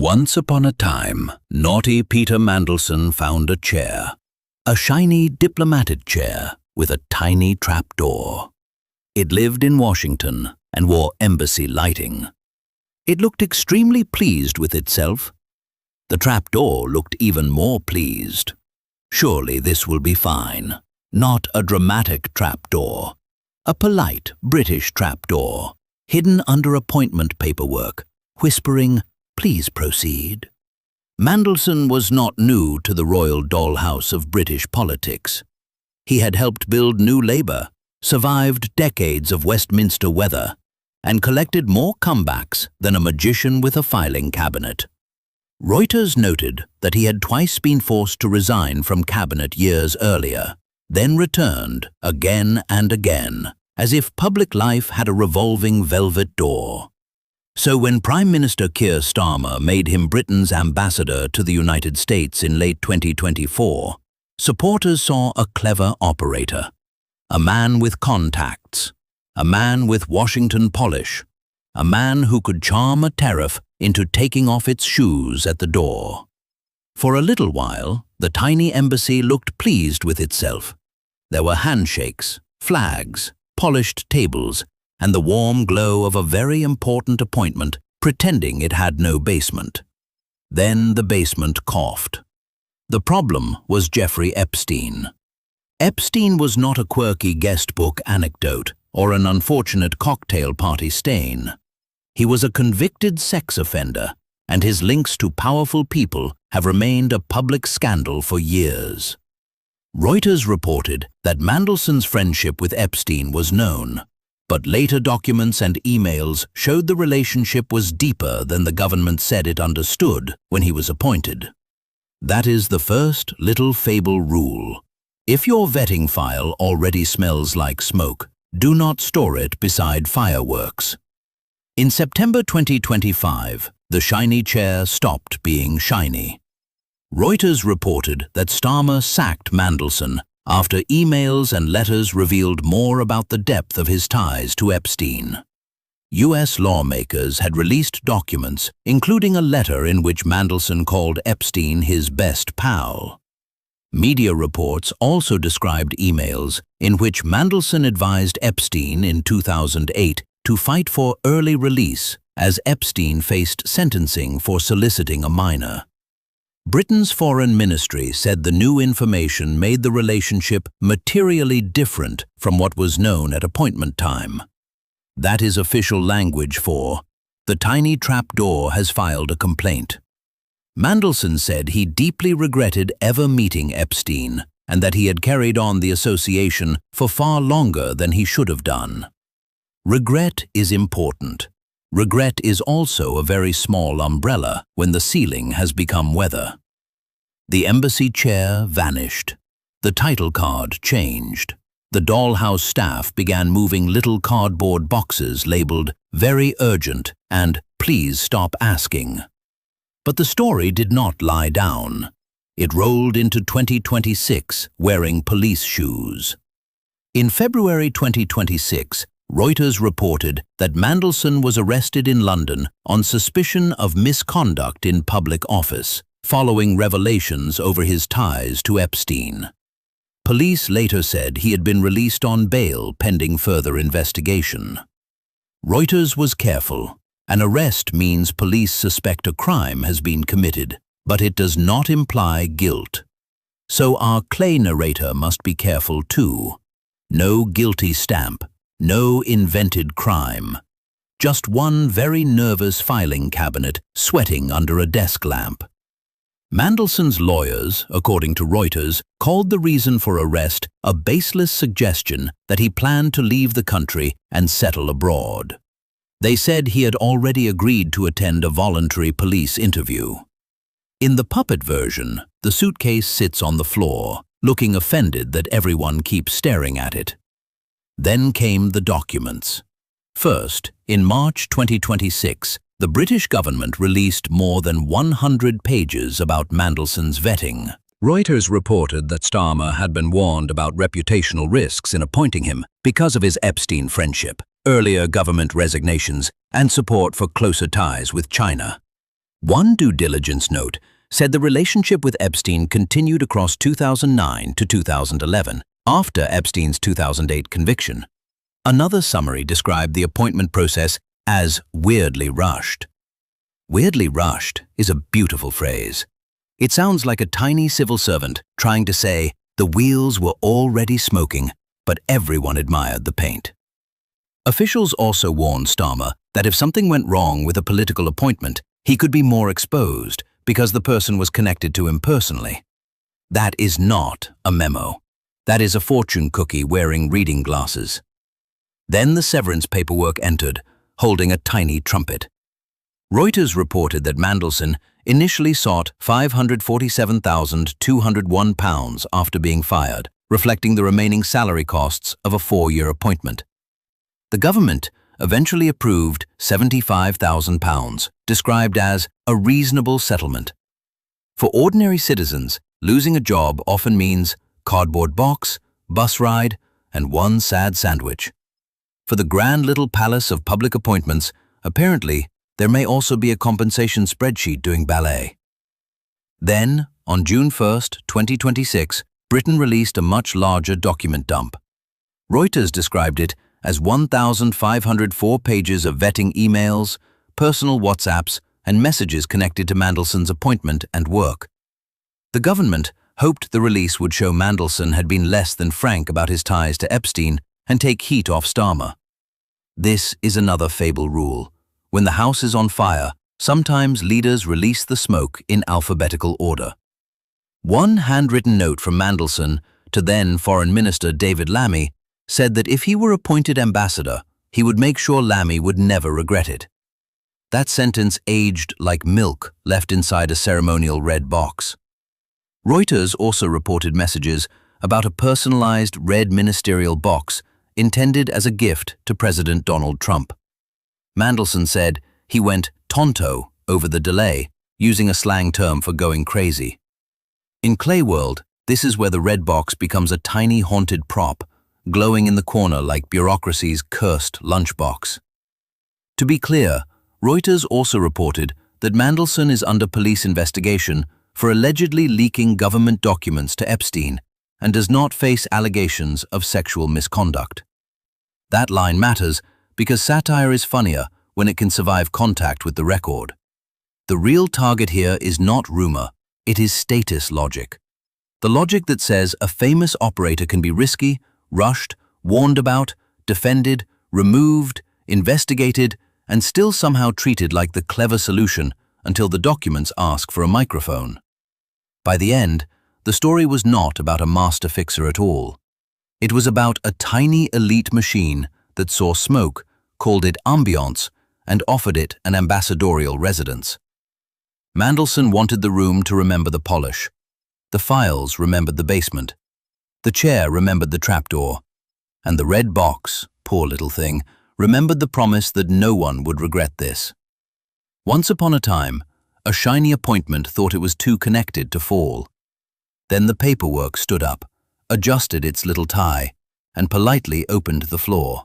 Once upon a time, naughty Peter Mandelson found a chair. A shiny diplomatic chair with a tiny trapdoor. It lived in Washington and wore embassy lighting. It looked extremely pleased with itself. The trapdoor looked even more pleased. Surely this will be fine. Not a dramatic trapdoor. A polite British trapdoor, hidden under appointment paperwork, whispering, "Please proceed." Mandelson was not new to the royal dollhouse of British politics. He had helped build New Labour, survived decades of Westminster weather, and collected more comebacks than a magician with a filing cabinet. Reuters noted that he had twice been forced to resign from cabinet years earlier, then returned again and again, as if public life had a revolving velvet door. So when Prime Minister Keir Starmer made him Britain's ambassador to the United States in late 2024, supporters saw a clever operator, a man with contacts, a man with Washington polish, a man who could charm a tariff into taking off its shoes at the door. For a little while, the tiny embassy looked pleased with itself. There were handshakes, flags, polished tables, and the warm glow of a very important appointment, pretending it had no basement. Then the basement coughed. The problem was Jeffrey Epstein. Epstein was not a quirky guest book anecdote or an unfortunate cocktail party stain. He was a convicted sex offender, and his links to powerful people have remained a public scandal for years. Reuters reported that Mandelson's friendship with Epstein was known, but later documents and emails showed the relationship was deeper than the government said it understood when he was appointed. That is the first little fable rule. If your vetting file already smells like smoke, do not store it beside fireworks. In September 2025, the shiny chair stopped being shiny. Reuters reported that Starmer sacked Mandelson after emails and letters revealed more about the depth of his ties to Epstein. U.S. lawmakers had released documents, including a letter in which Mandelson called Epstein his best pal. Media reports also described emails in which Mandelson advised Epstein in 2008 to fight for early release as Epstein faced sentencing for soliciting a minor. Britain's foreign ministry said the new information made the relationship materially different from what was known at appointment time. That is official language for, "The tiny trapdoor has filed a complaint." Mandelson said he deeply regretted ever meeting Epstein and that he had carried on the association for far longer than he should have done. Regret is important. Regret is also a very small umbrella when the ceiling has become weather. The embassy chair vanished. The title card changed. The dollhouse staff began moving little cardboard boxes labeled "Very Urgent" and "Please Stop Asking." But the story did not lie down. It rolled into 2026 wearing police shoes. In February 2026, Reuters reported that Mandelson was arrested in London on suspicion of misconduct in public office, following revelations over his ties to Epstein. Police later said he had been released on bail pending further investigation. Reuters was careful. An arrest means police suspect a crime has been committed, but it does not imply guilt. So our Clay narrator must be careful too. No guilty stamp. No invented crime. Just one very nervous filing cabinet sweating under a desk lamp. Mandelson's lawyers, according to Reuters, called the reason for arrest a baseless suggestion that he planned to leave the country and settle abroad. They said he had already agreed to attend a voluntary police interview. In the puppet version, the suitcase sits on the floor, looking offended that everyone keeps staring at it. Then came the documents. First, in March 2026, the British government released more than 100 pages about Mandelson's vetting. Reuters reported that Starmer had been warned about reputational risks in appointing him because of his Epstein friendship, earlier government resignations, and support for closer ties with China. One due diligence note said the relationship with Epstein continued across 2009 to 2011, after Epstein's 2008 conviction. Another summary described the appointment process as weirdly rushed. Weirdly rushed is a beautiful phrase. It sounds like a tiny civil servant trying to say the wheels were already smoking, but everyone admired the paint. Officials also warned Starmer that if something went wrong with a political appointment, he could be more exposed because the person was connected to him personally. That is not a memo. That is a fortune cookie wearing reading glasses. Then the severance paperwork entered, holding a tiny trumpet. Reuters reported that Mandelson initially sought £547,201 after being fired, reflecting the remaining salary costs of a 4-year appointment. The government eventually approved £75,000, described as a reasonable settlement. For ordinary citizens, losing a job often means cardboard box, bus ride, and one sad sandwich. For the grand little palace of public appointments, apparently, there may also be a compensation spreadsheet doing ballet. Then, on June 1, 2026, Britain released a much larger document dump. Reuters described it as 1,504 pages of vetting emails, personal WhatsApps, and messages connected to Mandelson's appointment and work. The government hoped the release would show Mandelson had been less than frank about his ties to Epstein and take heat off Starmer. This is another fable rule. When the house is on fire, sometimes leaders release the smoke in alphabetical order. One handwritten note from Mandelson to then Foreign Minister David Lammy said that if he were appointed ambassador, he would make sure Lammy would never regret it. That sentence aged like milk left inside a ceremonial red box. Reuters also reported messages about a personalized red ministerial box intended as a gift to President Donald Trump. Mandelson said he went tonto over the delay, using a slang term for going crazy. In Clay World, this is where the red box becomes a tiny haunted prop, glowing in the corner like bureaucracy's cursed lunchbox. To be clear, Reuters also reported that Mandelson is under police investigation for allegedly leaking government documents to Epstein and does not face allegations of sexual misconduct. That line matters because satire is funnier when it can survive contact with the record. The real target here is not rumor, it is status logic. The logic that says a famous operator can be risky, rushed, warned about, defended, removed, investigated, and still somehow treated like the clever solution until the documents ask for a microphone. By the end, the story was not about a master fixer at all. It was about a tiny elite machine that saw smoke, called it ambiance, and offered it an ambassadorial residence. Mandelson wanted the room to remember the polish. The files remembered the basement. The chair remembered the trapdoor. And the red box, poor little thing, remembered the promise that no one would regret this. Once upon a time, a shiny appointment thought it was too connected to fall. Then the paperwork stood up, adjusted its little tie, and politely opened the floor.